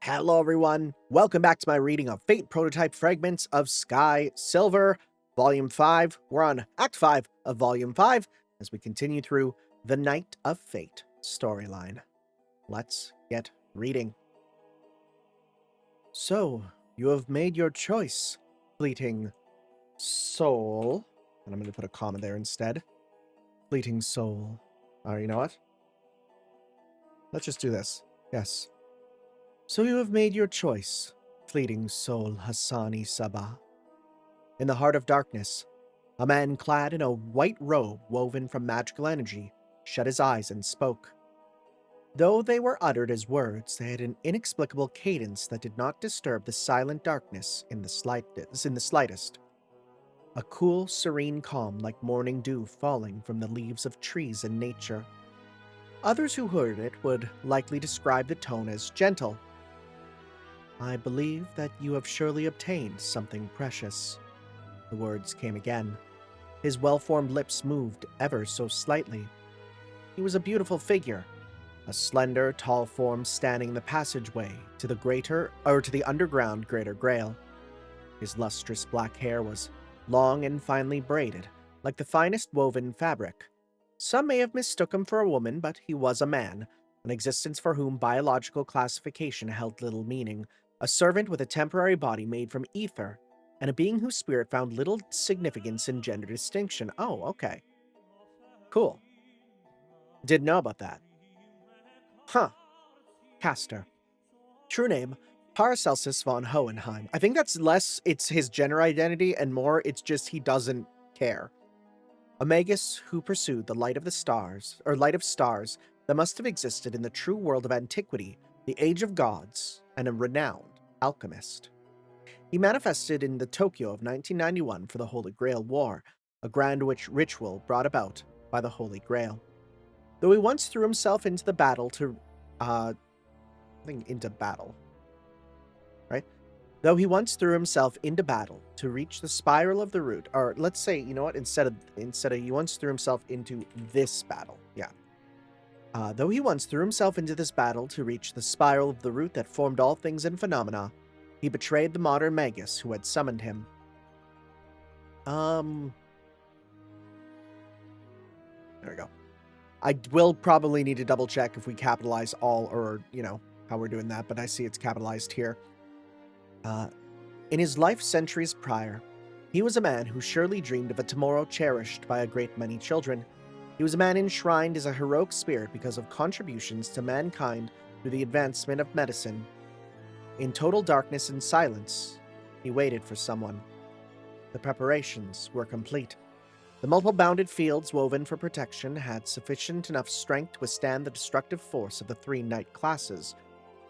Hello, everyone. Welcome back to my reading of Fate Prototype Fragments of Sky Silver, Volume 5. We're on Act 5 of Volume 5 as we continue through the Night of Fate storyline. Let's get reading. So, you have made your choice, fleeting soul. And I'm going to put a comma there instead. Fleeting soul. You know what? Let's just do this. Yes. So you have made your choice, fleeting soul Hassani Sabah. In the heart of darkness, a man clad in a white robe woven from magical energy shut his eyes and spoke. Though they were uttered as words, they had an inexplicable cadence that did not disturb the silent darkness in the slightest. A cool, serene calm like morning dew falling from the leaves of trees in nature. Others who heard it would likely describe the tone as gentle. I believe that you have surely obtained something precious. The words came again. His well-formed lips moved ever so slightly. He was a beautiful figure, a slender, tall form standing in the passageway to the underground Greater Grail. His lustrous black hair was long and finely braided, like the finest woven fabric. Some may have mistook him for a woman, but he was a man, an existence for whom biological classification held little meaning. A servant with a temporary body made from ether, and a being whose spirit found little significance in gender distinction. Oh, okay. Cool. Didn't know about that. Huh. Caster. True name, Paracelsus von Hohenheim. I think that's less it's his gender identity and more it's just he doesn't care. A magus who pursued the light of stars that must have existed in the true world of antiquity, the age of gods, and a renowned alchemist. He manifested in the Tokyo of 1991 for the Holy Grail War, a grand ritual brought about by the Holy Grail. Though he once threw himself into the battle to, Though he once threw himself into battle to reach the spiral of the root, or let's say, you know what, instead of he once threw himself into this battle, though he once threw himself into this battle to reach the spiral of the root that formed all things and phenomena, he betrayed the modern magus who had summoned him. There we go. I will probably need to double check if we capitalize all or, how we're doing that, but I see it's capitalized here. In his life centuries prior, he was a man who surely dreamed of a tomorrow cherished by a great many children. He was a man enshrined as a heroic spirit because of contributions to mankind through the advancement of medicine. In total darkness and silence, he waited for someone. The preparations were complete. The multiple bounded fields woven for protection had sufficient enough strength to withstand the destructive force of the three knight classes.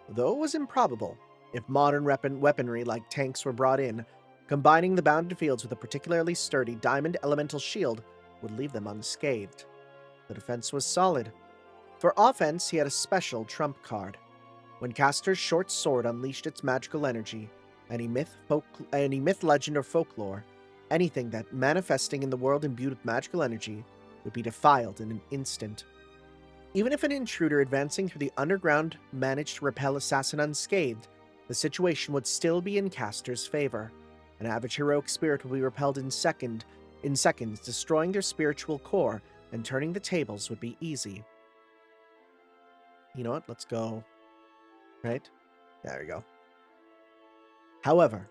Though it was improbable, if modern weaponry like tanks were brought in, combining the bounded fields with a particularly sturdy diamond elemental shield would leave them unscathed. The defense was solid. For offense, he had a special trump card. When Caster's short sword unleashed its magical energy, any myth, legend, or folklore, anything that manifesting in the world imbued with magical energy would be defiled in an instant. Even if an intruder advancing through the underground managed to repel assassin unscathed, the situation would still be in Caster's favor. An average heroic spirit would be repelled in seconds, destroying their spiritual core, and turning the tables would be easy. You know what? Let's go. Right? There we go. However,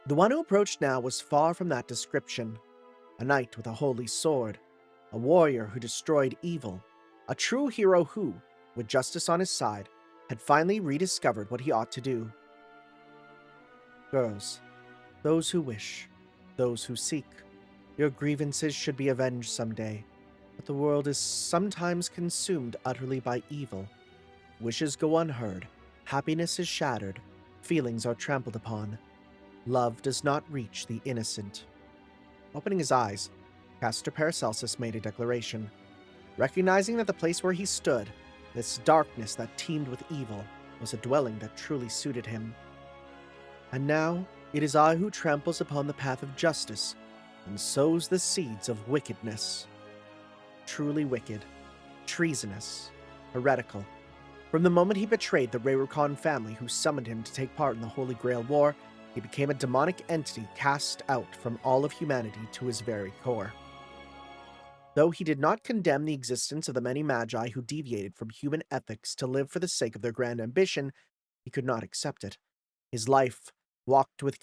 the one who approached now was far from that description. A knight with a holy sword, a warrior who destroyed evil, a true hero who, with justice on his side, had finally rediscovered what he ought to do. Girls, those who wish, those who seek, your grievances should be avenged someday, but the world is sometimes consumed utterly by evil. Wishes go unheard, happiness is shattered, feelings are trampled upon. Love does not reach the innocent. Opening his eyes, Caster Paracelsus made a declaration. Recognizing that the place where he stood, this darkness that teemed with evil, was a dwelling that truly suited him. And now, it is I who tramples upon the path of justice and sows the seeds of wickedness. Truly wicked, treasonous, heretical. From the moment he betrayed the Rayrukan family who summoned him to take part in the Holy Grail War, he became a demonic entity cast out from all of humanity to his very core. Though he did not condemn the existence of the many magi who deviated from human ethics to live for the sake of their grand ambition, he could not accept it. His life walked with the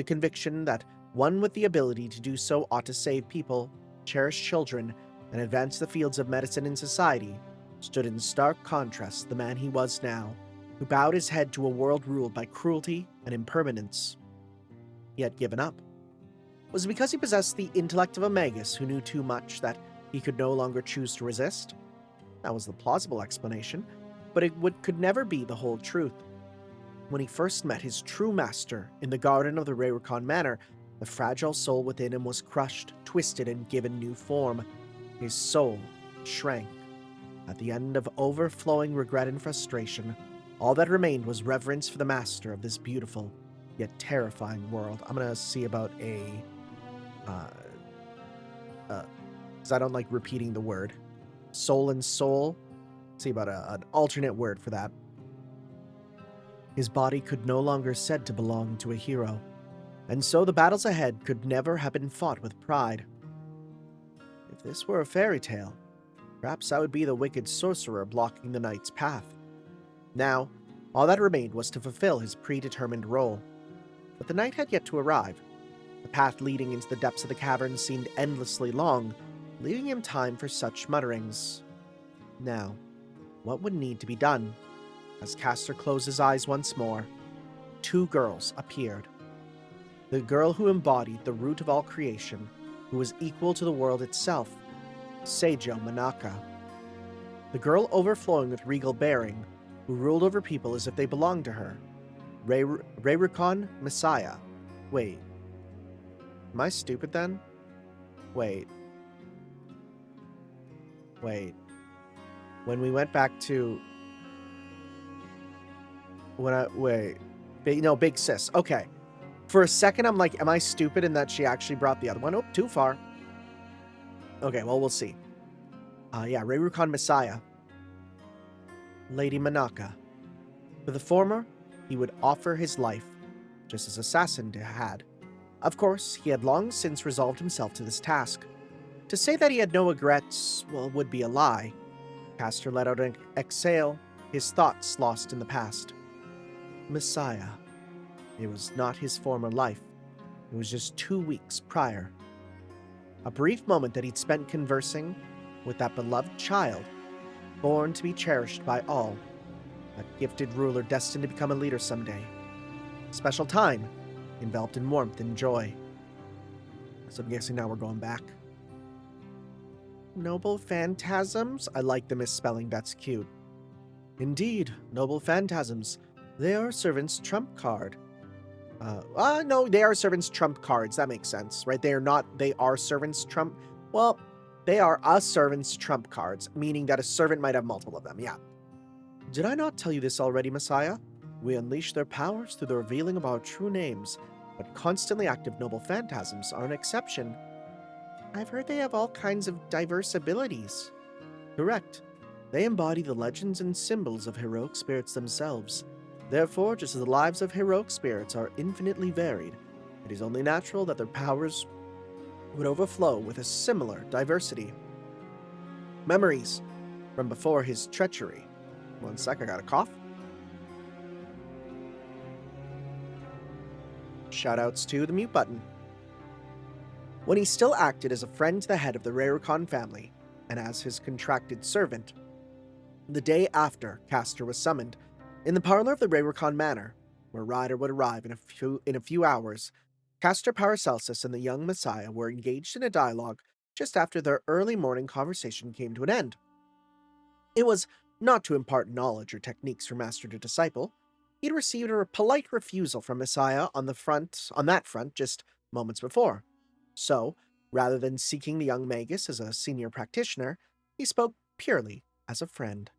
conviction that one with the ability to do so ought to save people, cherish children, and advance the fields of medicine in society, stood in stark contrast to the man he was now, who bowed his head to a world ruled by cruelty and impermanence. He had given up. Was it because he possessed the intellect of a magus who knew too much that he could no longer choose to resist? That was the plausible explanation, but could never be the whole truth. When he first met his true master in the garden of the Rayrukan Manor, the fragile soul within him was crushed, twisted, and given new form. His soul shrank. At the end of overflowing regret and frustration, all that remained was reverence for the master of this beautiful, yet terrifying world. I'm gonna see about because I don't like repeating the word. Soul and soul. See about an alternate word for that. His body could no longer said to belong to a hero, and so the battles ahead could never have been fought with pride. If this were a fairy tale, perhaps I would be the wicked sorcerer blocking the knight's path. Now, all that remained was to fulfill his predetermined role. But the night had yet to arrive. The path leading into the depths of the cavern seemed endlessly long, leaving him time for such mutterings. Now, what would need to be done? As Castor closed his eyes once more, two girls appeared. The girl who embodied the root of all creation, who was equal to the world itself, Seijo Manaka. The girl overflowing with regal bearing, who ruled over people as if they belonged to her, Rayrukan Messiah. Wait. Am I stupid then? Wait. When we went back to... Big Sis. Okay. For a second, I'm like, am I stupid in that she actually brought the other one? Oh, too far. Okay, well, we'll see. Rayrukan Messiah. Lady Manaka. For the former, he would offer his life, just as Assassin had. Of course, he had long since resolved himself to this task. To say that he had no regrets, would be a lie. Castor let out an exhale, his thoughts lost in the past. Messiah. It was not his former life. It was just 2 weeks prior. A brief moment that he'd spent conversing with that beloved child, born to be cherished by all, that gifted ruler destined to become a leader someday. A special time, enveloped in warmth and joy. So I'm guessing now we're going back. Noble phantasms? I like the misspelling, that's cute. Indeed, noble phantasms. They are servants' trump card. No, they are servants' trump cards. That makes sense, right? They are servants' trump. Well, they are a servant's trump cards, meaning that a servant might have multiple of them, yeah. Did I not tell you this already, Messiah? We unleash their powers through the revealing of our true names, but constantly active noble phantasms are an exception. I've heard they have all kinds of diverse abilities. Correct. They embody the legends and symbols of heroic spirits themselves. Therefore, just as the lives of heroic spirits are infinitely varied, it is only natural that their powers would overflow with a similar diversity. Memories from before his treachery. One sec, I got a cough. Shoutouts to the mute button. When he still acted as a friend to the head of the Rayrukan family, and as his contracted servant, the day after Castor was summoned, in the parlor of the Rayrukan Manor, where Ryder would arrive in a few hours, Castor Paracelsus and the young Messiah were engaged in a dialogue just after their early morning conversation came to an end. It was not to impart knowledge or techniques from master to disciple. He'd received a polite refusal from Messiah on that front just moments before. So, rather than seeking the young magus as a senior practitioner, he spoke purely as a friend.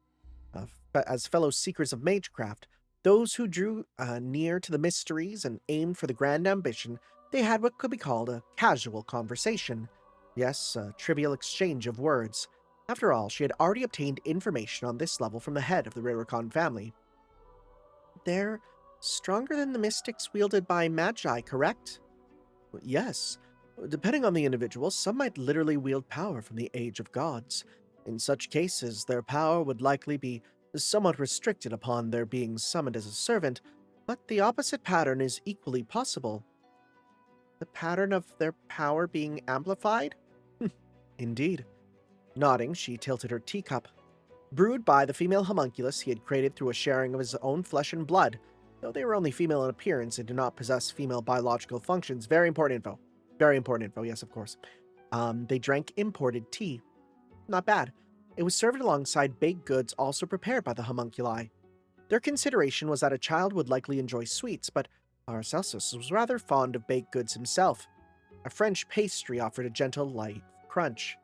As fellow seekers of magecraft, those who drew near to the mysteries and aimed for the grand ambition, they had what could be called a casual conversation. Yes, a trivial exchange of words. After all, she had already obtained information on this level from the head of the Rurikon family. They're stronger than the mystics wielded by Magi, correct? Yes. Depending on the individual, some might literally wield power from the Age of Gods. In such cases, their power would likely be somewhat restricted upon their being summoned as a servant, but the opposite pattern is equally possible. The pattern of their power being amplified? Indeed. Nodding, she tilted her teacup. Brewed by the female homunculus he had created through a sharing of his own flesh and blood, though they were only female in appearance and did not possess female biological functions. Very important info. Very important info, yes, of course. They drank imported tea. Not bad. It was served alongside baked goods also prepared by the homunculi. Their consideration was that a child would likely enjoy sweets, but Paracelsus was rather fond of baked goods himself. A French pastry offered a gentle, light crunch.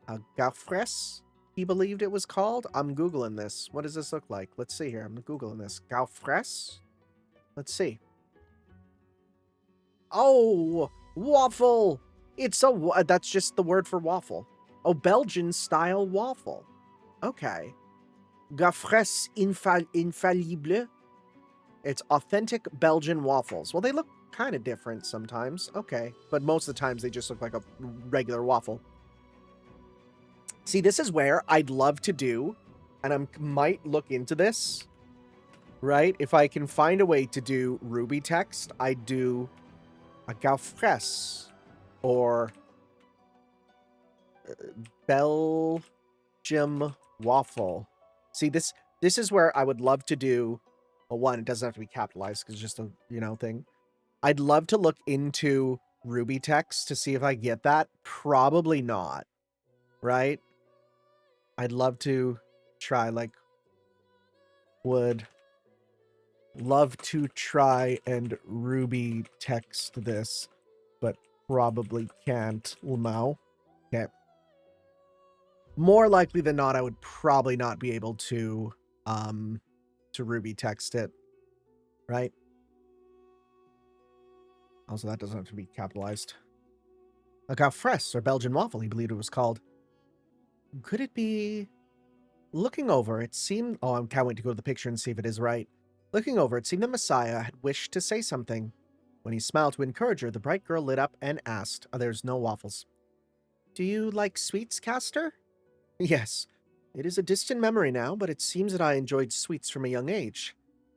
A gaufres, he believed it was called. I'm Googling this. What does this look like? Let's see here. I'm Googling this. Gaufres? Let's see. Oh, waffle! That's just the word for waffle. Oh, Belgian-style waffle. Okay. Gaufres infallible. It's authentic Belgian waffles. Well, they look kind of different sometimes. Okay. But most of the times they just look like a regular waffle. See, this is where I'd love to do, and I might look into this, right? If I can find a way to do Ruby text, I'd do a gaufres or Belgium waffle. See, this is where I would love to do, well, one, it doesn't have to be capitalized because it's just a, thing. I'd love to look into Ruby text to see if I get that. Probably not, right? I'd love to try, would love to try and Ruby text this, but probably can't. Well, no. Okay. More likely than not, I would probably not be able to Ruby text it, right? Also, that doesn't have to be capitalized. A gaufres, or Belgian waffle, he believed it was called. Could it be... Looking over, it seemed... Oh, I can't wait to go to the picture and see if it is right. Looking over, it seemed the Messiah had wished to say something. When he smiled to encourage her, the bright girl lit up and asked, there's no waffles. Do you like sweets, Castor? Yes. It is a distant memory now, but it seems that I enjoyed sweets from a young age.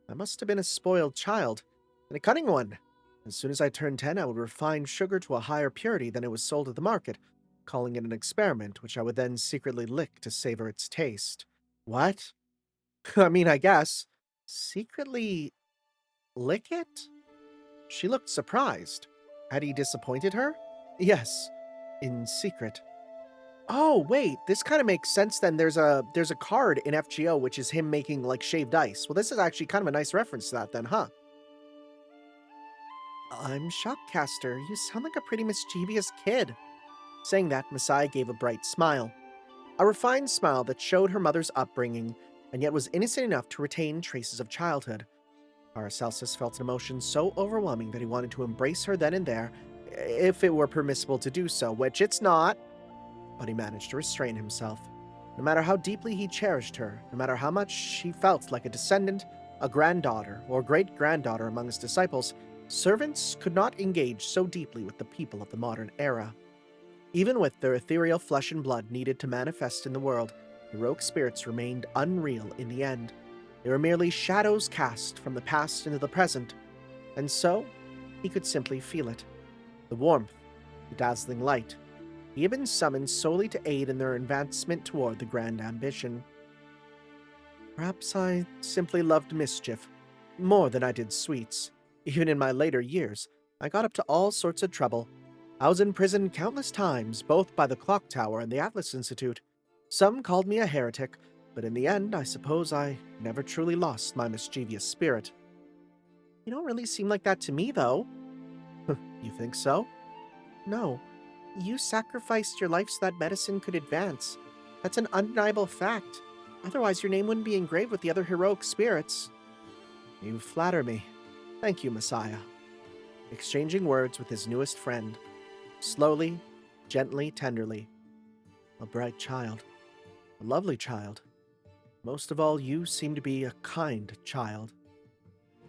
I must have been a spoiled child, and a cunning one. As soon as I turned 10, I would refine sugar to a higher purity than it was sold at the market, calling it an experiment, which I would then secretly lick to savor its taste. What? I mean, I guess. Secretly lick it? She looked surprised. Had he disappointed her? Yes, in secret. Oh, wait, this kind of makes sense then. There's a card in FGO which is him making, shaved ice. Well, this is actually kind of a nice reference to that then, huh? I'm shocked, Castor. You sound like a pretty mischievous kid. Saying that, Messiah gave a bright smile. A refined smile that showed her mother's upbringing, and yet was innocent enough to retain traces of childhood. Paracelsus felt an emotion so overwhelming that he wanted to embrace her then and there, if it were permissible to do so, which it's not. But he managed to restrain himself. No matter how deeply he cherished her, no matter how much she felt like a descendant, a granddaughter, or great-granddaughter among his disciples, servants could not engage so deeply with the people of the modern era. Even with their ethereal flesh and blood needed to manifest in the world, heroic spirits remained unreal in the end. They were merely shadows cast from the past into the present, and so he could simply feel it. The warmth, the dazzling light. He had been summoned solely to aid in their advancement toward the grand ambition. Perhaps I simply loved mischief, more than I did sweets. Even in my later years, I got up to all sorts of trouble. I was imprisoned countless times, both by the Clock Tower and the Atlas Institute. Some called me a heretic, but in the end, I suppose I never truly lost my mischievous spirit. You don't really seem like that to me, though. You think so? No. You sacrificed your life so that medicine could advance. That's an undeniable fact. Otherwise, your name wouldn't be engraved with the other heroic spirits. You flatter me. Thank you, Messiah. Exchanging words with his newest friend. Slowly, gently, tenderly. A bright child. A lovely child. Most of all, you seem to be a kind child.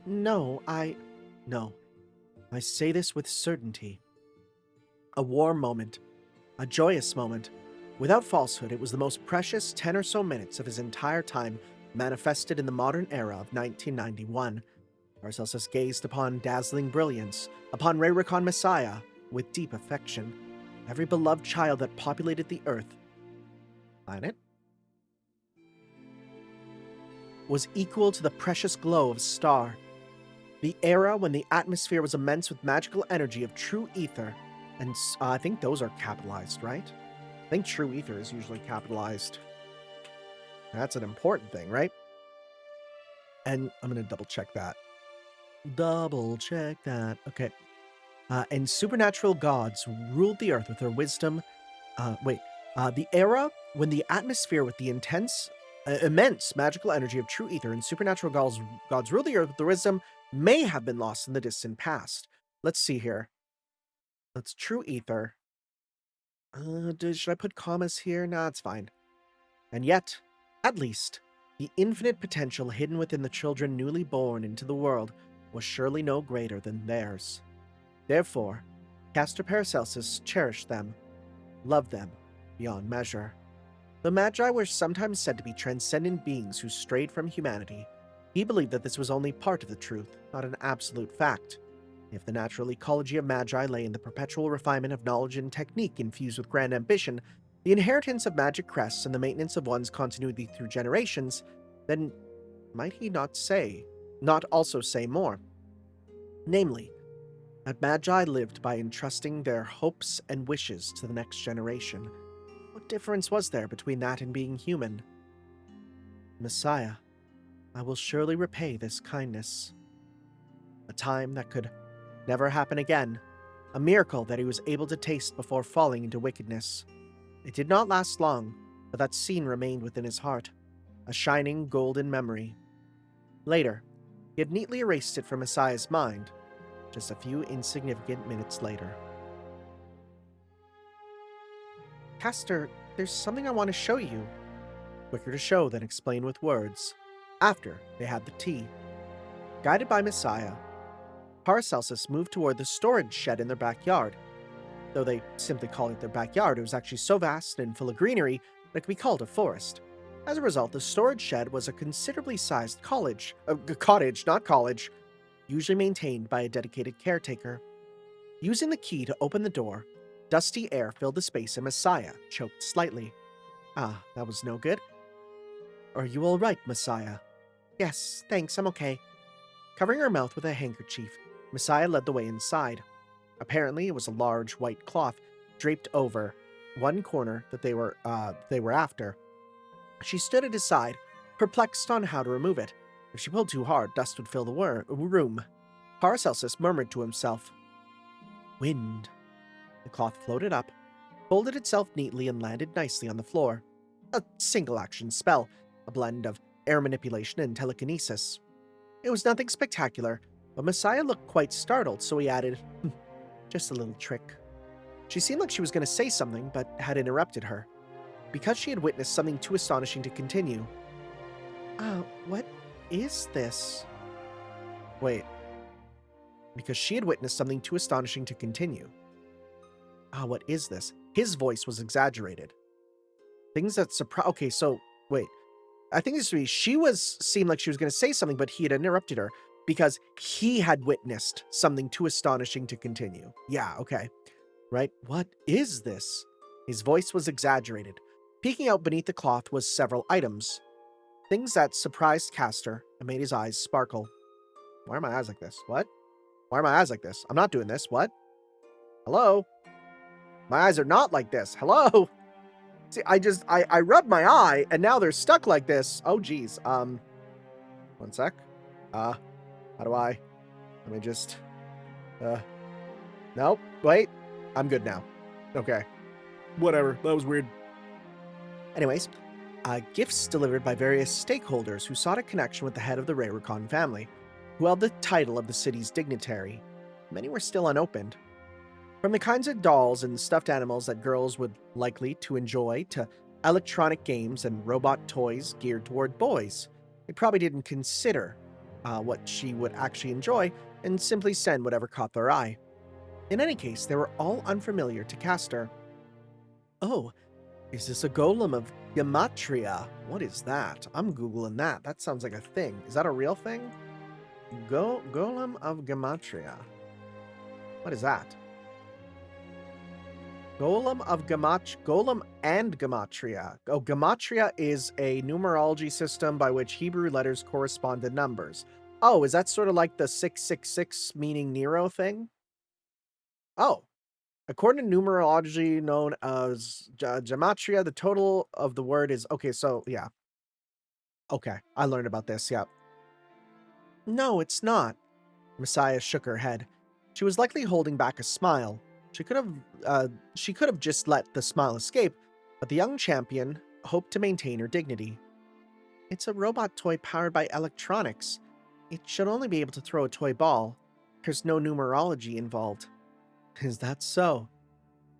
No, No, I say this with certainty. A warm moment. A joyous moment. Without falsehood, it was the most precious 10 or so minutes of his entire time manifested in the modern era of 1991. Paracelsus gazed upon dazzling brilliance, upon Raricon Messiah, with deep affection. Every beloved child that populated the earth, planet, was equal to the precious glow of a star. The era when the atmosphere was immense with magical energy of true ether, and I think those are capitalized, right? I think true ether is usually capitalized. That's an important thing, right? And I'm going to double check that. Okay. And supernatural gods ruled the earth with their wisdom. The era when the atmosphere with the immense magical energy of true ether and supernatural gods ruled the earth with their wisdom may have been lost in the distant past. Let's see here. That's true ether. Should I put commas here? Nah, it's fine. And yet, at least, the infinite potential hidden within the children newly born into the world was surely no greater than theirs. Therefore, Castor Paracelsus cherished them, loved them beyond measure. The Magi were sometimes said to be transcendent beings who strayed from humanity. He believed that this was only part of the truth, not an absolute fact. If the natural ecology of Magi lay in the perpetual refinement of knowledge and technique infused with grand ambition, the inheritance of magic crests and the maintenance of one's continuity through generations, then might he not also say more? Namely, that Magi lived by entrusting their hopes and wishes to the next generation. What difference was there between that and being human? Messiah, I will surely repay this kindness. A time that could never happen again, a miracle that he was able to taste before falling into wickedness. It did not last long, but that scene remained within his heart, a shining golden memory. Later, he had neatly erased it from Messiah's mind, just a few insignificant minutes later. Castor, there's something I want to show you. Quicker to show than explain with words. After they had the tea. Guided by Messiah, Paracelsus moved toward the storage shed in their backyard. Though they simply called it their backyard, it was actually so vast and full of greenery that it could be called a forest. As a result, the storage shed was a considerably sized cottage, usually maintained by a dedicated caretaker. Using the key to open the door, dusty air filled the space and Messiah choked slightly. Ah, that was no good. Are you all right, Messiah? Yes, thanks, I'm okay. Covering her mouth with a handkerchief, Messiah led the way inside. Apparently, it was a large white cloth draped over one corner that they were after. She stood at his side, perplexed on how to remove it. If she pulled too hard, dust would fill the room. Paracelsus murmured to himself, "Wind." The cloth floated up, folded itself neatly, and landed nicely on the floor. A single-action spell, a blend of air manipulation and telekinesis. It was nothing spectacular, but Messiah looked quite startled, so he added, "Just a little trick." She seemed like she was going to say something, but had interrupted her, because she had witnessed something too astonishing to continue. What is this? Wait. Because she had witnessed something too astonishing to continue. What is this? His voice was exaggerated. Things that surprise. Okay, so, wait. I think this would be, seemed like she was going to say something, but he had interrupted her because he had witnessed something too astonishing to continue. Yeah, okay. Right? What is this? His voice was exaggerated. Peeking out beneath the cloth was several items. Things that surprised Castor and made his eyes sparkle. Why are my eyes like this? What? Why are my eyes like this? I'm not doing this. What? Hello? My eyes are not like this. Hello? See, I rubbed my eye, and now they're stuck like this. Oh, geez. One sec. How do I... Let me just... Nope. Wait. I'm good now. Okay. Whatever. That was weird. Anyways, gifts delivered by various stakeholders who sought a connection with the head of the Raricon family, who held the title of the city's dignitary. Many were still unopened. From the kinds of dolls and stuffed animals that girls would likely to enjoy to electronic games and robot toys geared toward boys. They probably didn't consider what she would actually enjoy and simply send whatever caught their eye. In any case, they were all unfamiliar to Castor. Oh, is this a golem of gematria? What is that? I'm Googling that. That sounds like a thing. Is that a real thing? Golem of gematria. What is that? Golem and gematria. Oh, gematria is a numerology system by which Hebrew letters correspond to numbers. Oh, is that sort of like the 666 meaning Nero thing? Oh, according to numerology known as gematria, the total of the word is... Okay, so, yeah. Okay, I learned about this, yeah. No, it's not. Messiah shook her head. She was likely holding back a smile. She could have just let the smile escape, but the young champion hoped to maintain her dignity. It's a robot toy powered by electronics. It should only be able to throw a toy ball. There's no numerology involved. Is that so?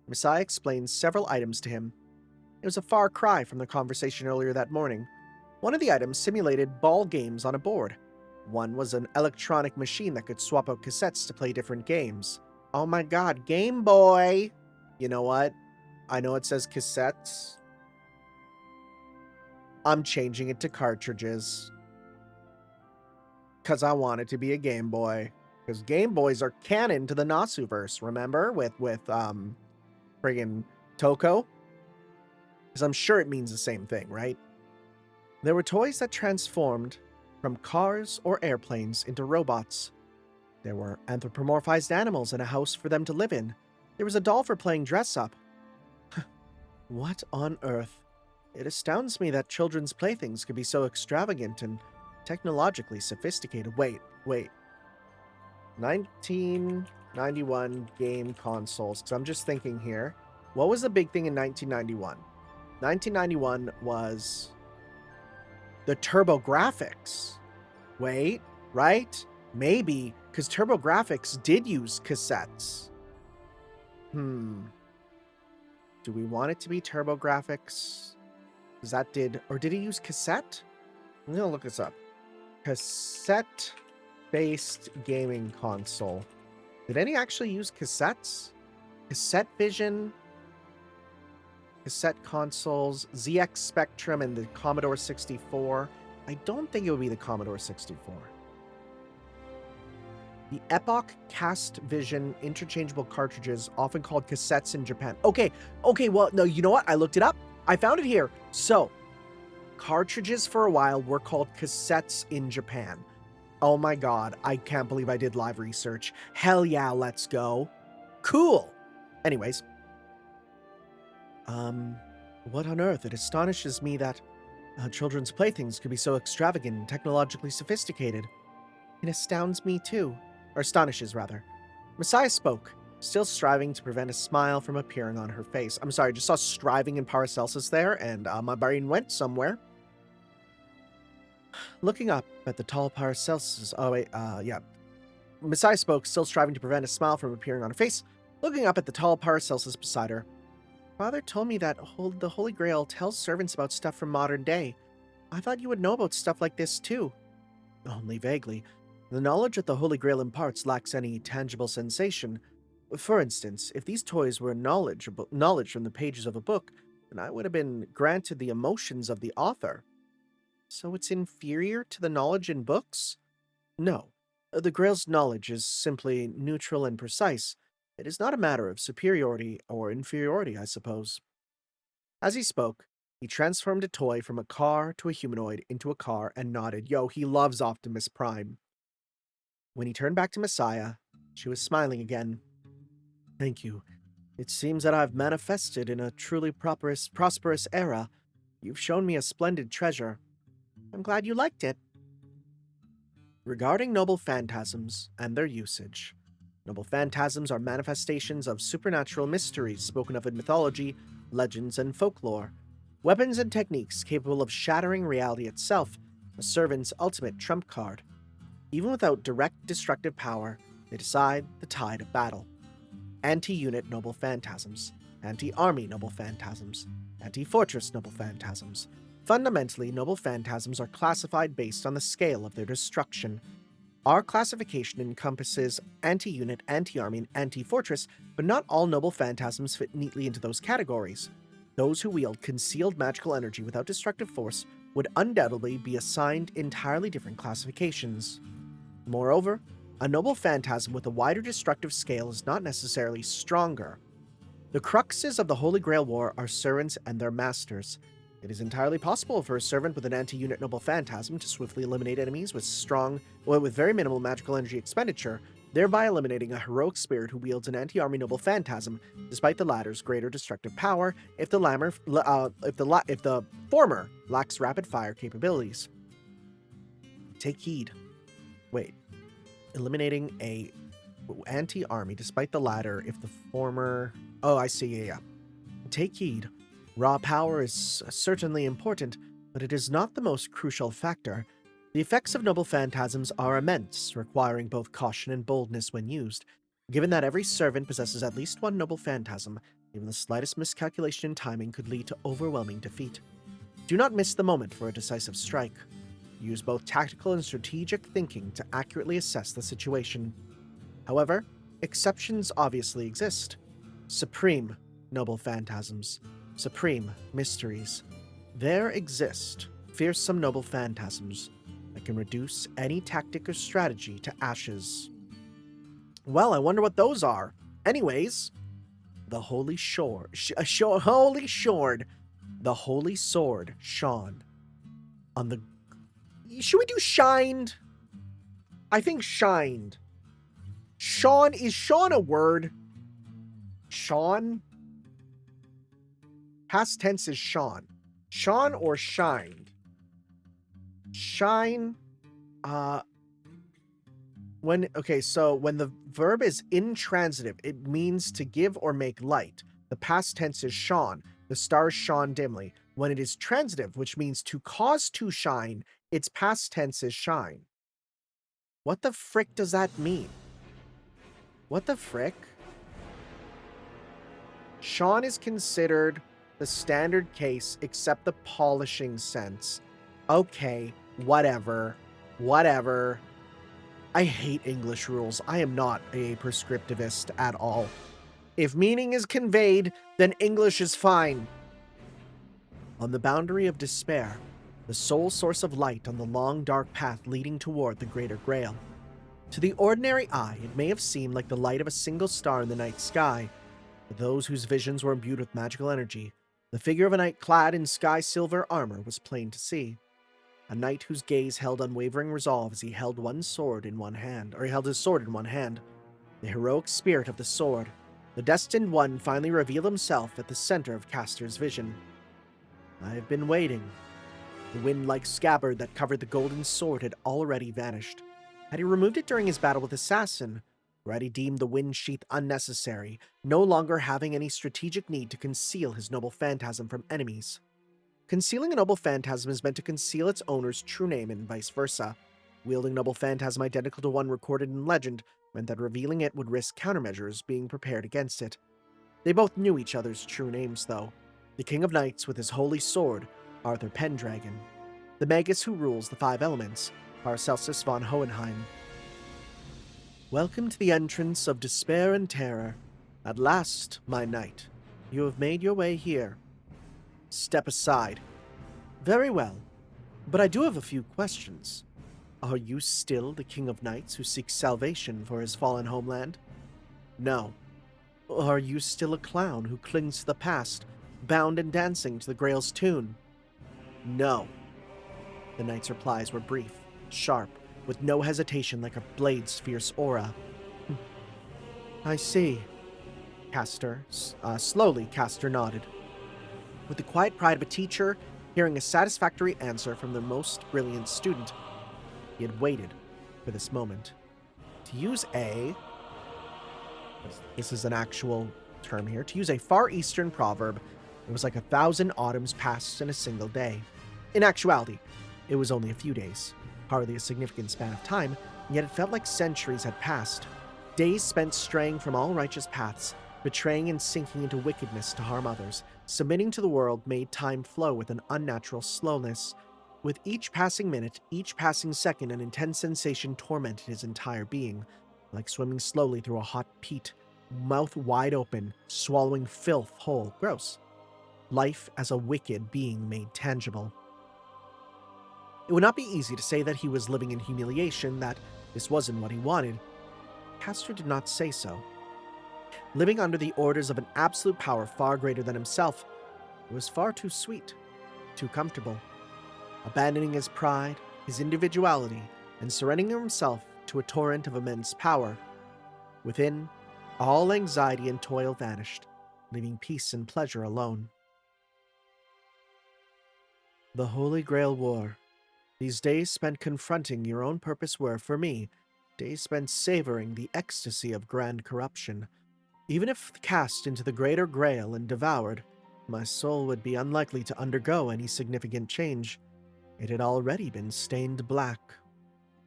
Messiah explained several items to him. It was a far cry from the conversation earlier that morning. One of the items simulated ball games on a board. One was an electronic machine that could swap out cassettes to play different games. Oh my god, Game Boy! You know what? I know it says cassettes. I'm changing it to cartridges. Because I want it to be a Game Boy. Because Game Boys are canon to the Nasuverse, remember? With friggin' Toko? Because I'm sure it means the same thing, right? There were toys that transformed from cars or airplanes into robots. There were anthropomorphized animals in a house for them to live in. There was a doll for playing dress-up. What on earth? It astounds me that children's playthings could be so extravagant and technologically sophisticated. Wait. 1991 game consoles. Because I'm just thinking here. What was the big thing in 1991? 1991 was the TurboGrafx. Wait, right? Maybe, because TurboGrafx did use cassettes. Do we want it to be TurboGrafx? Because that did... Or did he use cassette? I'm going to look this up. Cassette-based gaming console. Did any actually use cassettes? Cassette Vision... Cassette consoles, ZX Spectrum, and the Commodore 64. I don't think it would be the Commodore 64. The Epoch Cast Vision interchangeable cartridges, often called cassettes in Japan. Okay, well, no, you know what? I looked it up. I found it here. So, cartridges for a while were called cassettes in Japan. Oh my god, I can't believe I did live research. Hell yeah, let's go. Cool. Anyways. What on earth? It astonishes me that children's playthings could be so extravagant and technologically sophisticated. It astounds me too. Or astonishes, rather. Messiah spoke, still striving to prevent a smile from appearing on her face. I'm sorry, I just saw striving in Paracelsus there, and my brain went somewhere. Looking up at the tall Paracelsus... Oh, wait, yeah. Messiah spoke, still striving to prevent a smile from appearing on her face. Looking up at the tall Paracelsus beside her. Father told me that the Holy Grail tells servants about stuff from modern day. I thought you would know about stuff like this too. Only vaguely. The knowledge that the Holy Grail imparts lacks any tangible sensation. For instance, if these toys were knowledge from the pages of a book, then I would have been granted the emotions of the author. So it's inferior to the knowledge in books? No. The Grail's knowledge is simply neutral and precise. It is not a matter of superiority or inferiority, I suppose. As he spoke, he transformed a toy from a car to a humanoid into a car and nodded. Yo, he loves Optimus Prime. When he turned back to Messiah, she was smiling again. Thank you. It seems that I've manifested in a truly prosperous era. You've shown me a splendid treasure. I'm glad you liked it. Regarding noble phantasms and their usage. Noble phantasms are manifestations of supernatural mysteries spoken of in mythology, legends, and folklore. Weapons and techniques capable of shattering reality itself, a servant's ultimate trump card. Even without direct destructive power, they decide the tide of battle. Anti-unit noble phantasms. Anti-army noble phantasms. Anti-fortress noble phantasms. Fundamentally, noble phantasms are classified based on the scale of their destruction. Our classification encompasses anti-unit, anti-army, and anti-fortress, but not all noble phantasms fit neatly into those categories. Those who wield concealed magical energy without destructive force would undoubtedly be assigned entirely different classifications. Moreover, a noble phantasm with a wider destructive scale is not necessarily stronger. The cruxes of the Holy Grail War are servants and their masters. It is entirely possible for a servant with an anti-unit noble phantasm to swiftly eliminate enemies with very minimal magical energy expenditure, thereby eliminating a heroic spirit who wields an anti-army noble phantasm, despite the latter's greater destructive power if the former lacks rapid-fire capabilities. Take heed. Wait. Eliminating a anti-army despite the latter if the former... Oh, I see, yeah. Take heed. Raw power is certainly important, but it is not the most crucial factor. The effects of noble phantasms are immense, requiring both caution and boldness when used. Given that every servant possesses at least one noble phantasm, even the slightest miscalculation in timing could lead to overwhelming defeat. Do not miss the moment for a decisive strike. Use both tactical and strategic thinking to accurately assess the situation. However, exceptions obviously exist. Supreme noble phantasms. Supreme mysteries. There exist fearsome noble phantasms that can reduce any tactic or strategy to ashes. Well, I wonder what those are. Anyways, the Holy Sword. The Holy Sword, Sean. On the... Should we do shined? I think shined. Sean, is Sean a word? Sean? Past tense is Sean. Sean or shined? Shine, so when the verb is intransitive, it means to give or make light. The past tense is shone. The stars shone dimly. When it is transitive, which means to cause to shine, its past tense is shine. What the frick does that mean? What the frick? Shone is considered the standard case except the polishing sense. Okay, whatever. I hate English rules. I am not a prescriptivist at all. If meaning is conveyed, then English is fine. On the boundary of despair, the sole source of light on the long dark path leading toward the Greater Grail. To the ordinary eye, it may have seemed like the light of a single star in the night sky. For those whose visions were imbued with magical energy, the figure of a knight clad in sky silver armor was plain to see. A knight whose gaze held unwavering resolve as he held his sword in one hand. The heroic spirit of the sword, the destined one, finally revealed himself at the center of Castor's vision. I have been waiting. The wind-like scabbard that covered the golden sword had already vanished. Had he removed it during his battle with Assassin, or had he deemed the wind sheath unnecessary, no longer having any strategic need to conceal his noble phantasm from enemies? Concealing a noble phantasm is meant to conceal its owner's true name and vice versa. Wielding noble phantasm identical to one recorded in legend meant that revealing it would risk countermeasures being prepared against it. They both knew each other's true names, though. The King of Knights with his holy sword, Arthur Pendragon. The Magus who rules the five elements, Paracelsus von Hohenheim. Welcome to the entrance of despair and terror. At last, my knight, you have made your way here. Step aside. Very well, but I do have a few questions. Are you still the King of Knights who seeks salvation for his fallen homeland? No. Are you still a clown who clings to the past, bound and dancing to the Grail's tune? No. The knight's replies were brief, sharp, with no hesitation like a blade's fierce aura. I see. Slowly, Castor nodded. With the quiet pride of a teacher hearing a satisfactory answer from the most brilliant student. He had waited for this moment. To use this is an actual term here, to use a Far Eastern proverb, it was like 1,000 autumns passed in a single day. In actuality, it was only a few days, hardly a significant span of time, yet it felt like centuries had passed. Days spent straying from all righteous paths, betraying and sinking into wickedness to harm others, Submitting to the world made time flow with an unnatural slowness. With each passing minute, each passing second, an intense sensation tormented his entire being, like swimming slowly through a hot peat, mouth wide open, swallowing filth whole. Gross. Life as a wicked being made tangible. It would not be easy to say that he was living in humiliation, that this wasn't what he wanted. Castor did not say so. Living under the orders of an absolute power far greater than himself, it was far too sweet, too comfortable. Abandoning his pride, his individuality, and surrendering himself to a torrent of immense power. Within, all anxiety and toil vanished, leaving peace and pleasure alone. The Holy Grail War. These days spent confronting your own purpose were, for me, days spent savoring the ecstasy of grand corruption. Even if cast into the Greater Grail and devoured, my soul would be unlikely to undergo any significant change. It had already been stained black.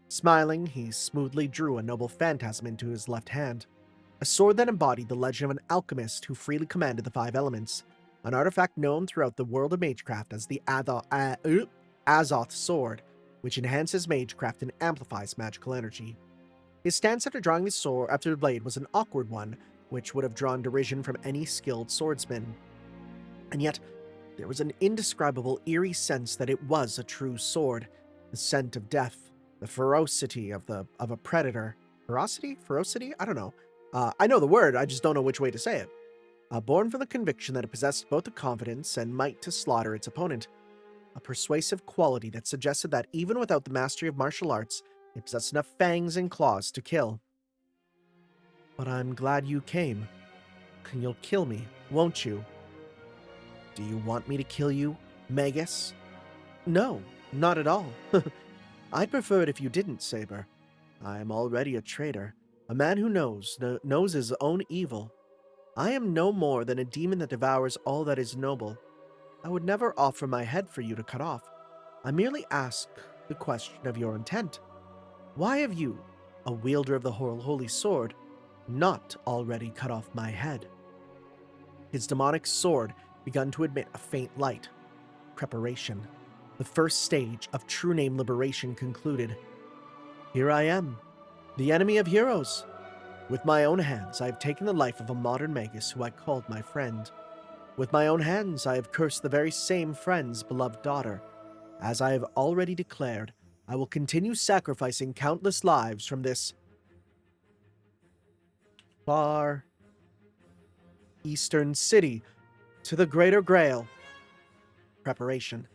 Smiling, he smoothly drew a noble phantasm into his left hand, a sword that embodied the legend of an alchemist who freely commanded the five elements, an artifact known throughout the world of magecraft as the Azoth sword, which enhances magecraft and amplifies magical energy. His stance after drawing the sword after the blade was an awkward one, which would have drawn derision from any skilled swordsman. And yet, there was an indescribable, eerie sense that it was a true sword, the scent of death, the ferocity of a predator. Ferocity? I don't know. I know the word, I just don't know which way to say it. Born from the conviction that it possessed both the confidence and might to slaughter its opponent. A persuasive quality that suggested that even without the mastery of martial arts, it possessed enough fangs and claws to kill. But I'm glad you came. You'll kill me, won't you? Do you want me to kill you, Magus? No, not at all. I'd prefer it if you didn't, Saber. I am already a traitor, a man who knows his own evil. I am no more than a demon that devours all that is noble. I would never offer my head for you to cut off. I merely ask the question of your intent. Why have you, a wielder of the holy sword, not already cut off my head? His demonic sword begun to emit a faint light. Preparation. The first stage of true name liberation concluded. Here I am, the enemy of heroes. With my own hands, I have taken the life of a modern magus who I called my friend. With my own hands, I have cursed the very same friend's beloved daughter. As I have already declared, I will continue sacrificing countless lives from this far eastern city to the Greater Grail. Preparation.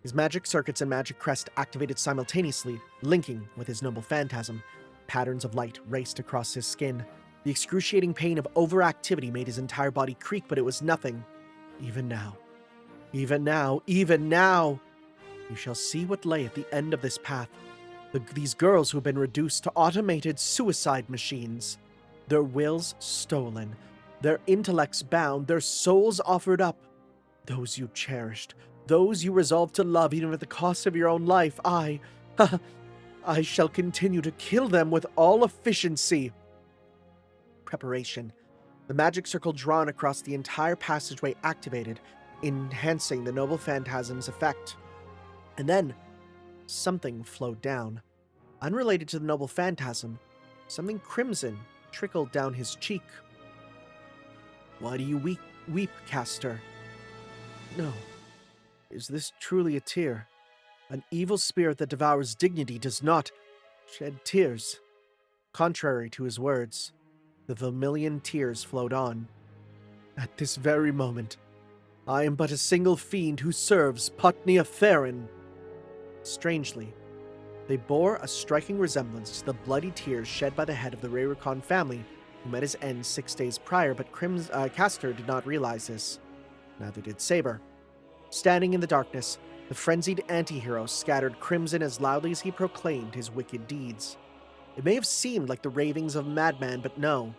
His magic circuits and magic crest activated simultaneously, linking with his noble phantasm. Patterns of light raced across his skin. The excruciating pain of overactivity made his entire body creak, but it was nothing. Even now, you shall see what lay at the end of this path. These girls who have been reduced to automated suicide machines. Their wills stolen, their intellects bound, their souls offered up. Those you cherished, those you resolved to love even at the cost of your own life, I shall continue to kill them with all efficiency. Preparation. The magic circle drawn across the entire passageway activated, enhancing the noble phantasm's effect. And then, something flowed down. Unrelated to the noble phantasm, something crimson trickled down his cheek. Why do you weep, Castor? No. Is this truly a tear? An evil spirit that devours dignity does not shed tears. Contrary to his words, the vermilion tears flowed on. At this very moment, I am but a single fiend who serves Potnia Theron. Strangely, they bore a striking resemblance to the bloody tears shed by the head of the Raricon family, who met his end 6 days prior, but Castor did not realize this. Neither did Saber. Standing in the darkness, the frenzied anti-hero scattered crimson as loudly as he proclaimed his wicked deeds. It may have seemed like the ravings of a madman, but no.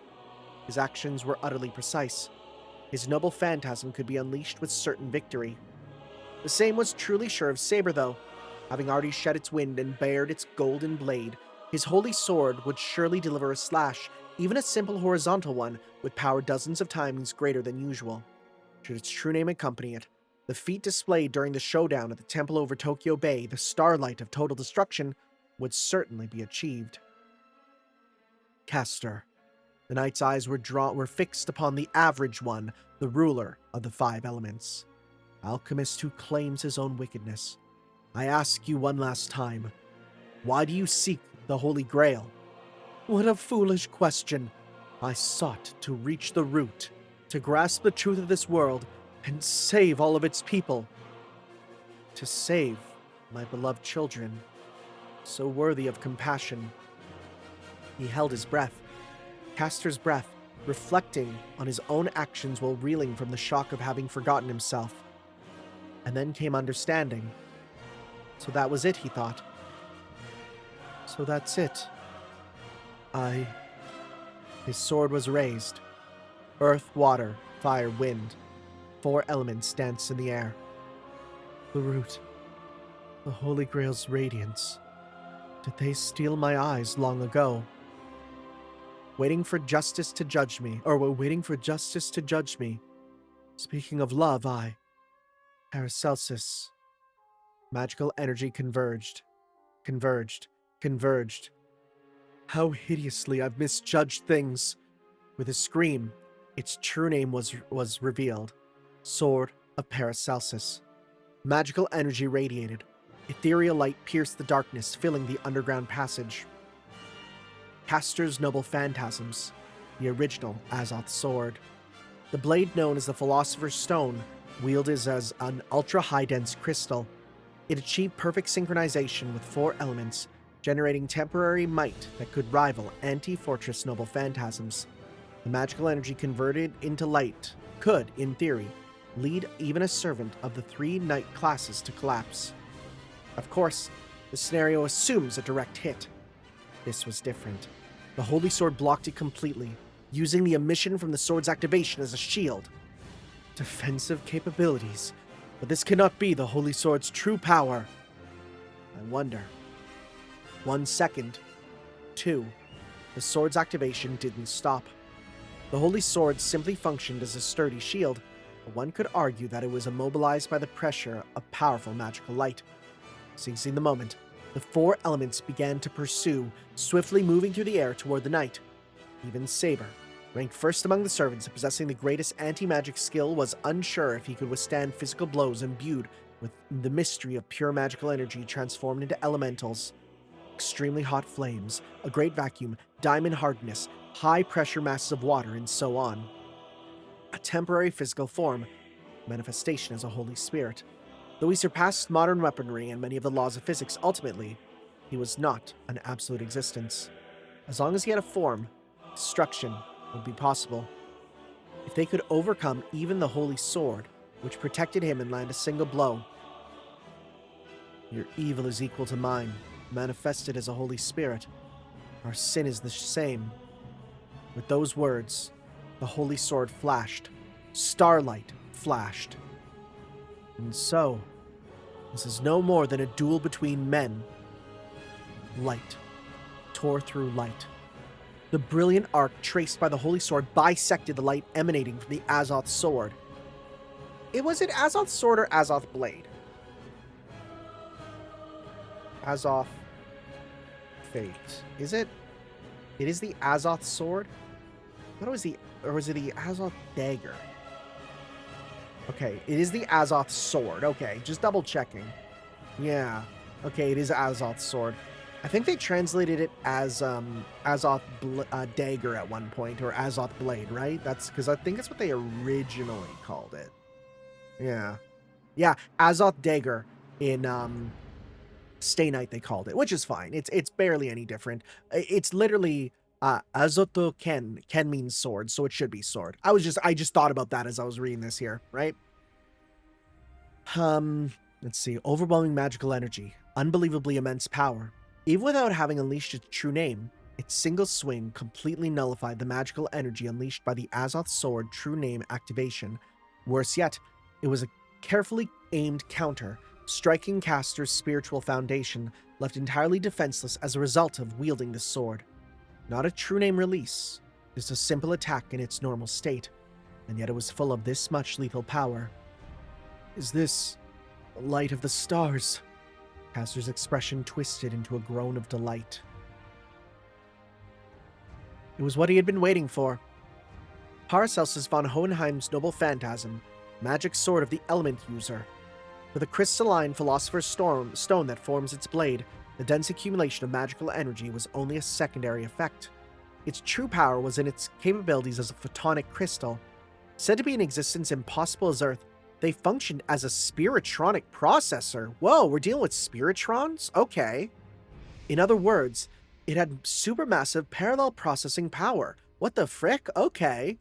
His actions were utterly precise. His noble phantasm could be unleashed with certain victory. The same was truly sure of Saber, though. Having already shed its wind and bared its golden blade, his holy sword would surely deliver a slash, even a simple horizontal one, with power dozens of times greater than usual. Should its true name accompany it, the feat displayed during the showdown at the temple over Tokyo Bay, the starlight of total destruction, would certainly be achieved. Castor. The knight's eyes were fixed upon the average one, the ruler of the 5 elements. Alchemist who claims his own wickedness. I ask you one last time, why do you seek the Holy Grail? What a foolish question. I sought to reach the root, to grasp the truth of this world, and save all of its people. To save my beloved children, so worthy of compassion. He held his breath, Castor's breath, reflecting on his own actions while reeling from the shock of having forgotten himself. And then came understanding. So that was it, he thought. So that's it. His sword was raised. Earth, water, fire, wind. 4 elements danced in the air. The root. The Holy Grail's radiance. Did they steal my eyes long ago? Waiting for justice to judge me. Speaking of love, Paracelsus. Magical energy converged. How hideously I've misjudged things. With a scream, its true name was revealed. Sword of Paracelsus. Magical energy radiated. Ethereal light pierced the darkness, filling the underground passage. Castor's noble phantasms. The original Azoth sword. The blade known as the Philosopher's Stone, wielded as an ultra-high-dense crystal. It achieved perfect synchronization with 4 elements, generating temporary might that could rival anti-fortress noble phantasms. The magical energy converted into light could, in theory, lead even a servant of the 3 knight classes to collapse. Of course, the scenario assumes a direct hit. This was different. The Holy Sword blocked it completely, using the emission from the sword's activation as a shield. Defensive capabilities. But this cannot be the Holy Sword's true power. I wonder. 1 second. 2. The sword's activation didn't stop. The Holy Sword simply functioned as a sturdy shield, but one could argue that it was immobilized by the pressure of powerful magical light. Seizing the moment, the 4 elements began to pursue, swiftly moving through the air toward the knight. Even Saber, ranked first among the servants and possessing the greatest anti-magic skill, was unsure if he could withstand physical blows imbued with the mystery of pure magical energy transformed into elementals. Extremely hot flames, a great vacuum, diamond hardness, high-pressure masses of water, and so on. A temporary physical form, manifestation as a holy spirit. Though he surpassed modern weaponry and many of the laws of physics, ultimately, he was not an absolute existence. As long as he had a form, destruction would be possible. If they could overcome even the Holy Sword, which protected him and land a single blow. Your evil is equal to mine, manifested as a Holy Spirit. Our sin is the same. With those words, the Holy Sword flashed. Starlight flashed. And so, this is no more than a duel between men. Light tore through light. The brilliant arc traced by the Holy Sword bisected the light emanating from the Azoth sword. Was it Azoth sword or Azoth blade? Azoth fate. Is it? It is the Azoth sword? I thought it was was it the Azoth dagger? Okay, it is the Azoth sword. Okay, just double checking. Yeah. Okay, it is Azoth sword. I think they translated it as Azoth dagger at one point, or Azoth blade, right? That's because I think that's what they originally called it. Yeah. Yeah, Azoth dagger in Stay Night they called it, which is fine. It's barely any different. It's literally Azoto Ken. Ken means sword, so it should be sword. I just thought about that as I was reading this here, right? Let's see. Overwhelming magical energy. Unbelievably immense power. Even without having unleashed its true name, its single swing completely nullified the magical energy unleashed by the Azoth sword true name activation. Worse yet, it was a carefully aimed counter, striking Castor's spiritual foundation, left entirely defenseless as a result of wielding the sword. Not a true name release, just a simple attack in its normal state. and yet it was full of this much lethal power. Is this the light of the stars? Caster's expression twisted into a groan of delight. It was what he had been waiting for. Paracelsus von Hohenheim's noble phantasm, magic sword of the element user. For the crystalline philosopher's stone that forms its blade, the dense accumulation of magical energy was only a secondary effect. Its true power was in its capabilities as a photonic crystal. Said to be in existence impossible as Earth, they functioned as a spiritronic processor. Whoa, we're dealing with spiritrons? Okay. In other words, it had supermassive parallel processing power. What the frick? Okay.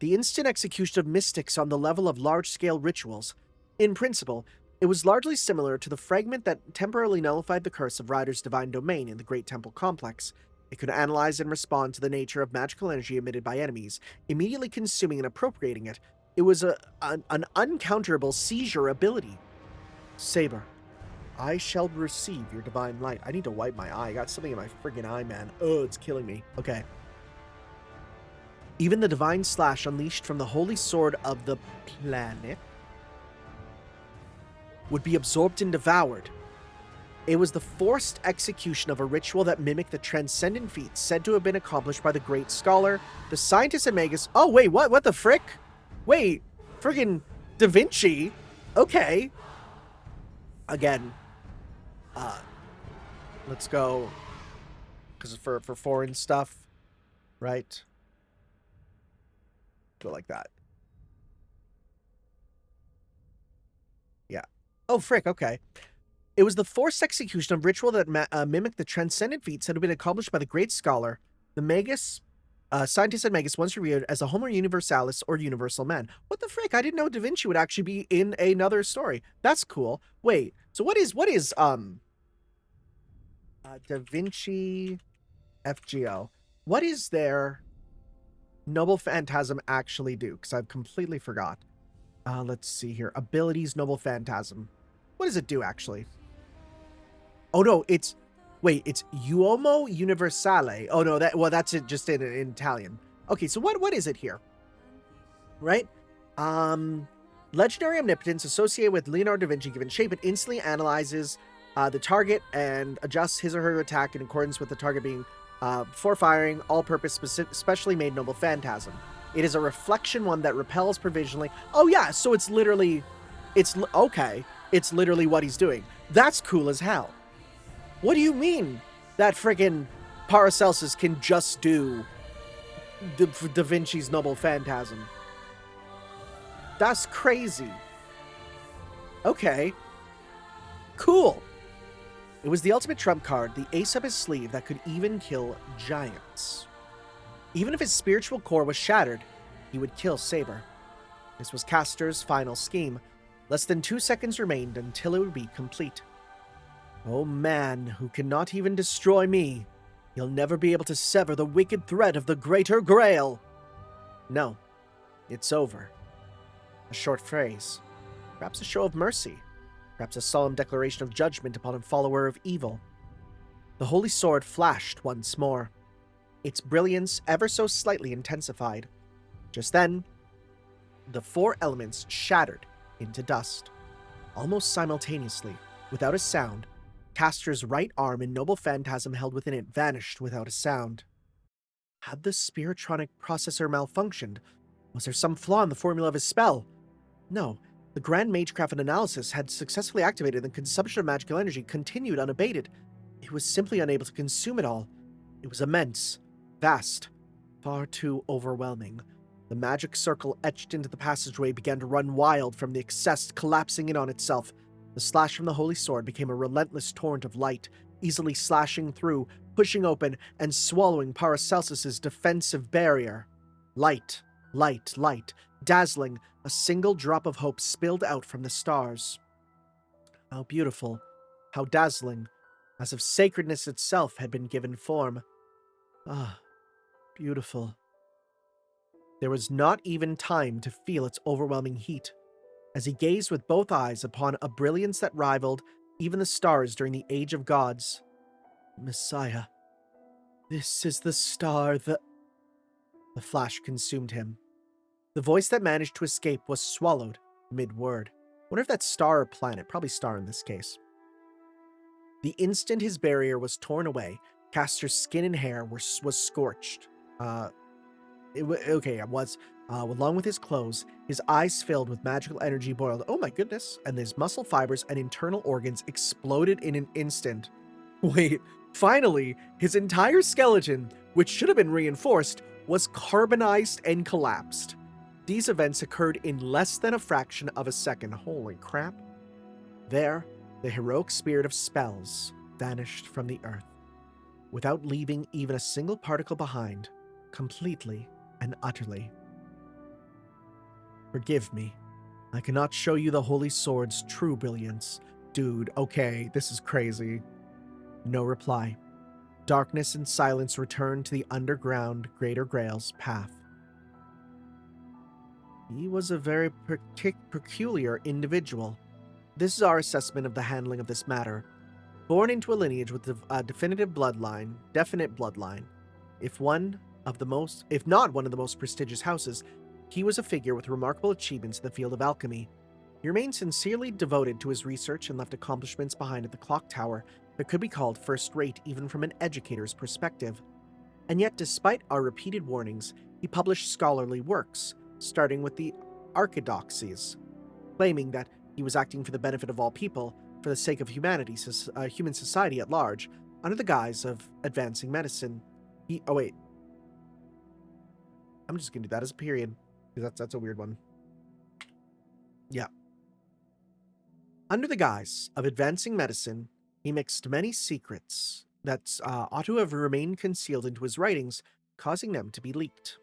The instant execution of mystics on the level of large-scale rituals. In principle, it was largely similar to the fragment that temporarily nullified the curse of Ryder's divine domain in the Great Temple Complex. It could analyze and respond to the nature of magical energy emitted by enemies, immediately consuming and appropriating it. It was an uncounterable seizure ability. Saber, I shall receive your divine light. I need to wipe my eye. I got something in my friggin' eye, man. Oh, it's killing me. Okay. Even the divine slash unleashed from the holy sword of the planet would be absorbed and devoured. It was the forced execution of a ritual that mimicked the transcendent feat said to have been accomplished by the great scholar, the scientist and magus. Oh, wait, what? What the frick? Wait, friggin' Da Vinci? Okay. Again, let's go, because for foreign stuff, right? Go like that. Yeah. Oh, frick, okay. It was the forced execution of ritual that mimicked the transcendent feats that had been accomplished by the great scholar, the magus, scientist and magus, once revered as a Homo Universalis or universal man. What the frick? I didn't know Da Vinci would actually be in another story. That's cool. Wait, so what is Da Vinci FGO? What is their noble phantasm actually do? Because I've completely forgot. Let's see here. Abilities, noble phantasm. What does it do, actually? Oh, no, it's... Wait, it's Uomo Universale. Oh, no, that's it just in Italian. Okay, so what is it here? Right? Legendary omnipotence associated with Leonardo da Vinci given shape, it instantly analyzes the target and adjusts his or her attack in accordance with the target being before firing, all-purpose, specially made noble phantasm. It is a reflection one that repels provisionally. Oh, yeah, so it's literally... okay. It's literally what he's doing. That's cool as hell. What do you mean that friggin' Paracelsus can just do Da Vinci's noble phantasm? That's crazy. Okay. Cool. It was the ultimate trump card, the ace up his sleeve that could even kill giants. Even if his spiritual core was shattered, he would kill Saber. This was Castor's final scheme. Less than 2 seconds remained until it would be complete. Oh man, who cannot even destroy me, you'll never be able to sever the wicked thread of the Greater Grail. No, it's over. A short phrase, perhaps a show of mercy, perhaps a solemn declaration of judgment upon a follower of evil. The holy sword flashed once more, its brilliance ever so slightly intensified. Just then, the 4 elements shattered into dust. Almost simultaneously, without a sound, Castor's right arm and noble phantasm held within it vanished without a sound. Had the spiritronic processor malfunctioned? Was there some flaw in the formula of his spell? No, the Grand Magecraft analysis had successfully activated and the consumption of magical energy continued unabated. It was simply unable to consume it all. It was immense, vast, far too overwhelming. The magic circle etched into the passageway began to run wild from the excess collapsing in on itself. The slash from the holy sword became a relentless torrent of light, easily slashing through, pushing open, and swallowing Paracelsus's defensive barrier. Light, light, light, dazzling, a single drop of hope spilled out from the stars. How beautiful, how dazzling, as if sacredness itself had been given form. Ah, beautiful. There was not even time to feel its overwhelming heat, as he gazed with both eyes upon a brilliance that rivaled even the stars during the Age of Gods. Messiah, this is the star that... The flash consumed him. The voice that managed to escape was swallowed mid-word. Wonder if that's star or planet. Probably star in this case. The instant his barrier was torn away, Castor's skin and hair was scorched. Along with his clothes, his eyes filled with magical energy boiled. Oh my goodness. And his muscle fibers and internal organs exploded in an instant. Wait, finally, his entire skeleton, which should have been reinforced, was carbonized and collapsed. These events occurred in less than a fraction of a second. Holy crap. There, the heroic spirit of spells vanished from the earth, without leaving even a single particle behind, completely and utterly. Forgive me. I cannot show you the Holy Sword's true brilliance. Dude, okay, this is crazy. No reply. Darkness and silence returned to the underground Greater Grail's path. He was a very peculiar individual. This is our assessment of the handling of this matter. Born into a lineage with a definite bloodline, if not one of the most prestigious houses, he was a figure with remarkable achievements in the field of alchemy. He remained sincerely devoted to his research and left accomplishments behind at the clock tower that could be called first-rate even from an educator's perspective. And yet, despite our repeated warnings, he published scholarly works, starting with the Archidoxies, claiming that he was acting for the benefit of all people, for the sake of human society at large, under the guise of advancing medicine. I'm just gonna do that as a period, because that's a weird one. Yeah. Under the guise of advancing medicine, he mixed many secrets that ought to have remained concealed into his writings, causing them to be leaked.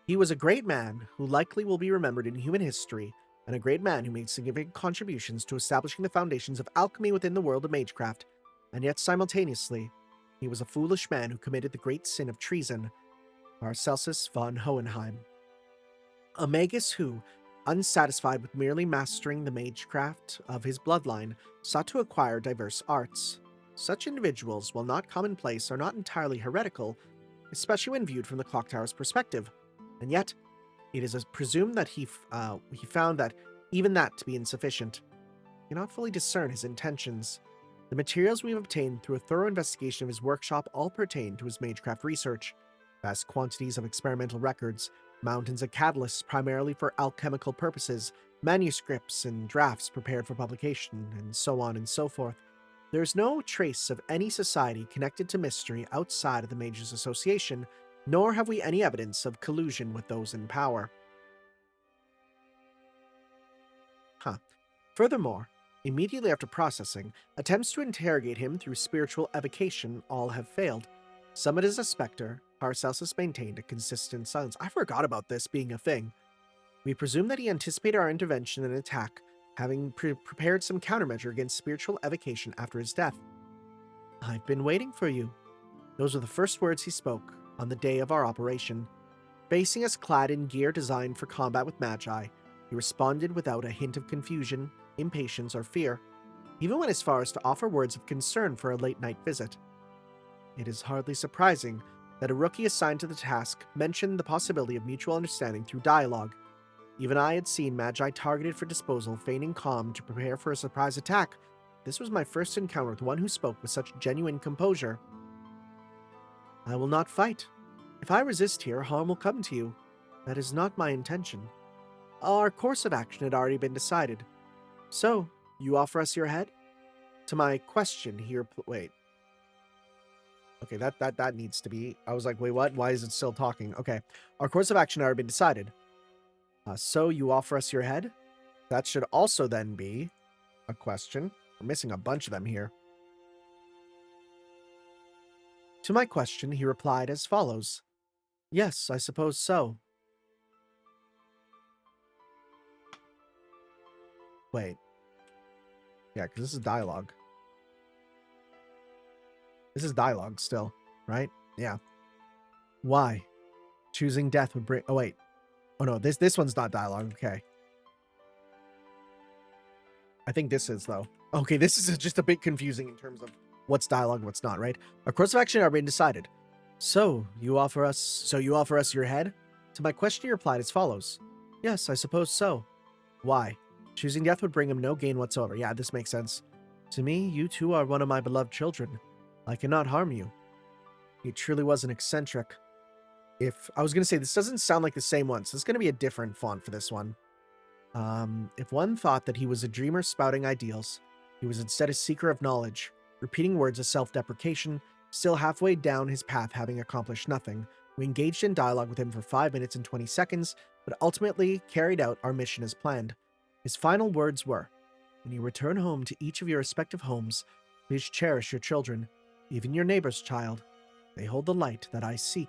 He was a great man who likely will be remembered in human history, and a great man who made significant contributions to establishing the foundations of alchemy within the world of magecraft, and yet simultaneously, he was a foolish man who committed the great sin of treason, Paracelsus von Hohenheim. A magus who, unsatisfied with merely mastering the magecraft of his bloodline, sought to acquire diverse arts. Such individuals, while not commonplace, are not entirely heretical, especially when viewed from the clock tower's perspective. And yet, it is presumed that he found that even that to be insufficient. We cannot fully discern his intentions. The materials we've obtained through a thorough investigation of his workshop all pertain to his magecraft research. Vast quantities of experimental records, mountains of catalysts primarily for alchemical purposes, manuscripts and drafts prepared for publication, and so on and so forth. There is no trace of any society connected to mystery outside of the Mages Association, nor have we any evidence of collusion with those in power. Furthermore, immediately after processing, attempts to interrogate him through spiritual evocation all have failed. Summoned as a specter, Paracelsus maintained a consistent silence. I forgot about this being a thing. We presume that he anticipated our intervention and attack, having prepared some countermeasure against spiritual evocation after his death. I've been waiting for you. Those were the first words he spoke on the day of our operation. Facing us clad in gear designed for combat with magi, he responded without a hint of confusion, impatience, or fear, even went as far as to offer words of concern for a late-night visit. It is hardly surprising that a rookie assigned to the task mentioned the possibility of mutual understanding through dialogue. Even I had seen magi targeted for disposal, feigning calm to prepare for a surprise attack. This was my first encounter with one who spoke with such genuine composure. I will not fight. If I resist here, harm will come to you. That is not my intention. Our course of action had already been decided. So, you offer us your head? To my question here, wait. Okay, that needs to be. I was like, wait, what? Why is it still talking? Okay. Our course of action had already been decided. So you offer us your head? That should also then be a question. We're missing a bunch of them here. To my question, he replied as follows. Yes, I suppose so. Wait. Yeah, because this is dialogue. This is dialogue still, right? Yeah. Why? Choosing death would bring... Oh, wait. Oh, no. This one's not dialogue. Okay. I think this is, though. Okay, this is just a bit confusing in terms of what's dialogue and what's not, right? Our course of action already been decided. So you offer us your head? To my question, he replied as follows. Yes, I suppose so. Why? Choosing death would bring him no gain whatsoever. Yeah, this makes sense. To me, you too are one of my beloved children. I cannot harm you. He truly was an eccentric. I was going to say, this doesn't sound like the same one, so it's going to be a different font for this one. If one thought that he was a dreamer spouting ideals, he was instead a seeker of knowledge, repeating words of self-deprecation, still halfway down his path having accomplished nothing. We engaged in dialogue with him for 5 minutes and 20 seconds, but ultimately carried out our mission as planned. His final words were, when you return home to each of your respective homes, please cherish your children, even your neighbor's child. They hold the light that I seek.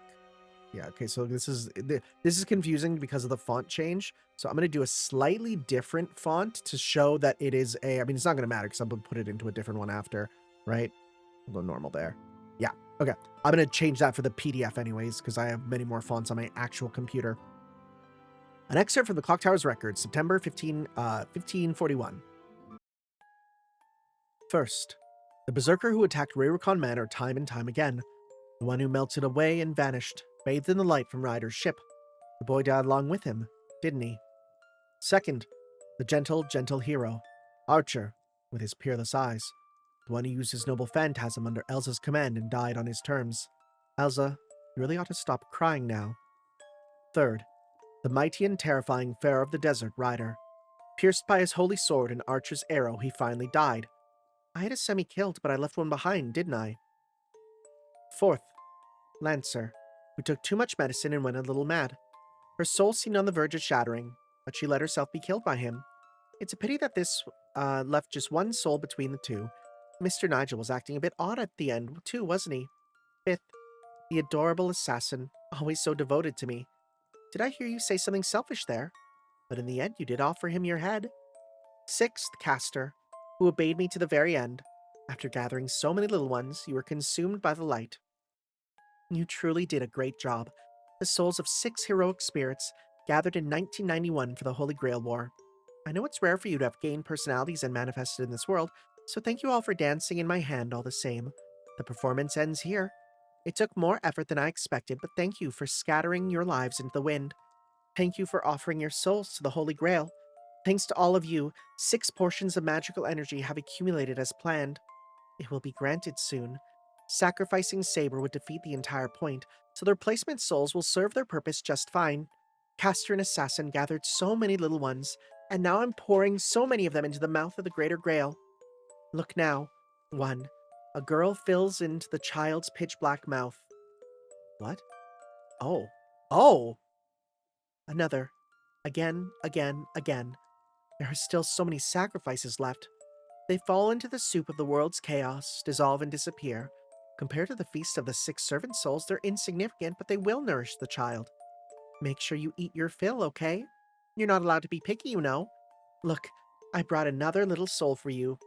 Yeah, okay, so this is confusing because of the font change. So I'm going to do a slightly different font to show that it is I mean, it's not going to matter because I'm going to put it into a different one after, right? I'll go normal there. Yeah, okay. I'm going to change that for the PDF anyways because I have many more fonts on my actual computer. An excerpt from the Clock Tower's record, September 1541. First, the berserker who attacked Rurikon Manor time and time again. The one who melted away and vanished, bathed in the light from Ryder's ship. The boy died along with him, didn't he? Second, the gentle, gentle hero, Archer, with his peerless eyes. The one who used his noble phantasm under Elsa's command and died on his terms. Elsa, you really ought to stop crying now. Third, the mighty and terrifying Pharaoh of the Desert, Ryder. Pierced by his holy sword and Archer's arrow, he finally died. I had a semi-killed, but I left one behind, didn't I? Fourth, Lancer, who took too much medicine and went a little mad. Her soul seemed on the verge of shattering, but she let herself be killed by him. It's a pity that this left just one soul between the two. Mr. Nigel was acting a bit odd at the end, too, wasn't he? Fifth, the adorable assassin, always so devoted to me. Did I hear you say something selfish there? But in the end, you did offer him your head. Sixth, Castor, who obeyed me to the very end. After gathering so many little ones, you were consumed by the light. You truly did a great job. The souls of 6 heroic spirits gathered in 1991 for the Holy Grail War. I know it's rare for you to have gained personalities and manifested in this world, so thank you all for dancing in my hand all the same. The performance ends here. It took more effort than I expected, but thank you for scattering your lives into the wind. Thank you for offering your souls to the Holy Grail. Thanks to all of you, 6 portions of magical energy have accumulated as planned. It will be granted soon. Sacrificing Saber would defeat the entire point, so the replacement souls will serve their purpose just fine. Castor and Assassin gathered so many little ones, and now I'm pouring so many of them into the mouth of the Greater Grail. Look now. 1. A girl fills into the child's pitch-black mouth. What? Oh. Oh! Another. Again, again, again. There are still so many sacrifices left. They fall into the soup of the world's chaos, dissolve and disappear. Compared to the feast of the 6 servant souls, they're insignificant, but they will nourish the child. Make sure you eat your fill, okay? You're not allowed to be picky, you know. Look, I brought another little soul for you.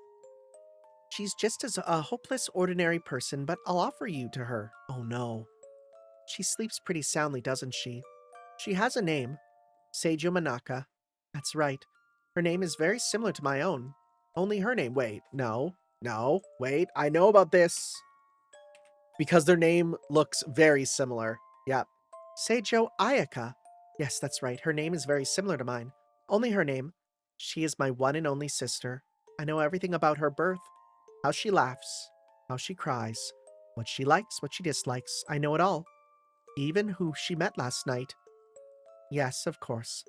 She's just as a hopeless, ordinary person, but I'll offer you to her. Oh no. She sleeps pretty soundly, doesn't she? She has a name. Seijo Manaka. That's right. Her name is very similar to my own. Only her name. Wait, no, wait. I know about this. Because their name looks very similar. Yep. Seijo Ayaka. Yes, that's right. Her name is very similar to mine. Only her name. She is my one and only sister. I know everything about her birth. How she laughs. How she cries. What she likes, what she dislikes. I know it all. Even who she met last night. Yes, of course.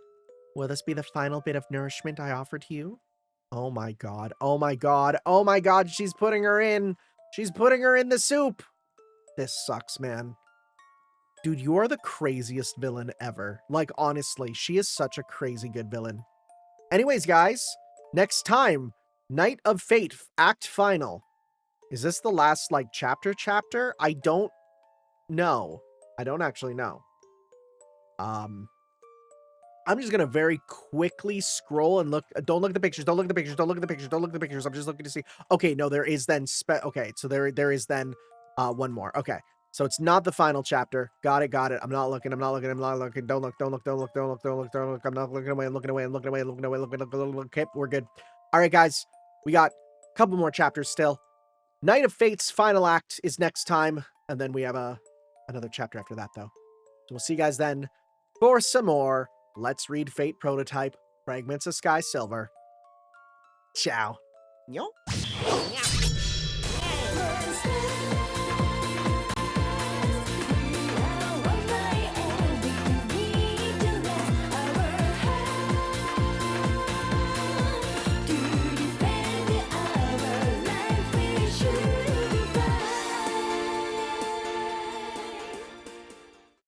Will this be the final bit of nourishment I offer to you? Oh my god. Oh my god. Oh my god. She's putting her in. She's putting her in the soup. This sucks, man. Dude, you are the craziest villain ever. Like, honestly, she is such a crazy good villain. Anyways, guys, next time, Night of Fate, Act Final. Is this the last, like, chapter? I don't know. I don't actually know. I'm just gonna very quickly scroll and look. Don't look at the pictures. Don't look at the pictures. Don't look at the pictures. Don't look at the pictures. I'm just looking to see. Okay, no, there is then okay, so there is then one more. Okay. So it's not the final chapter. Got it. I'm not looking. Don't look. I'm not looking. Don't look. I'm not looking away. I'm looking away. Okay, we're good. All right, guys. We got a couple more chapters still. Night of Fate's final act is next time. And then we have another chapter after that, though. So we'll see you guys then. For some more, let's read Fate Prototype, Fragments of Sky Silver. Ciao. Yo.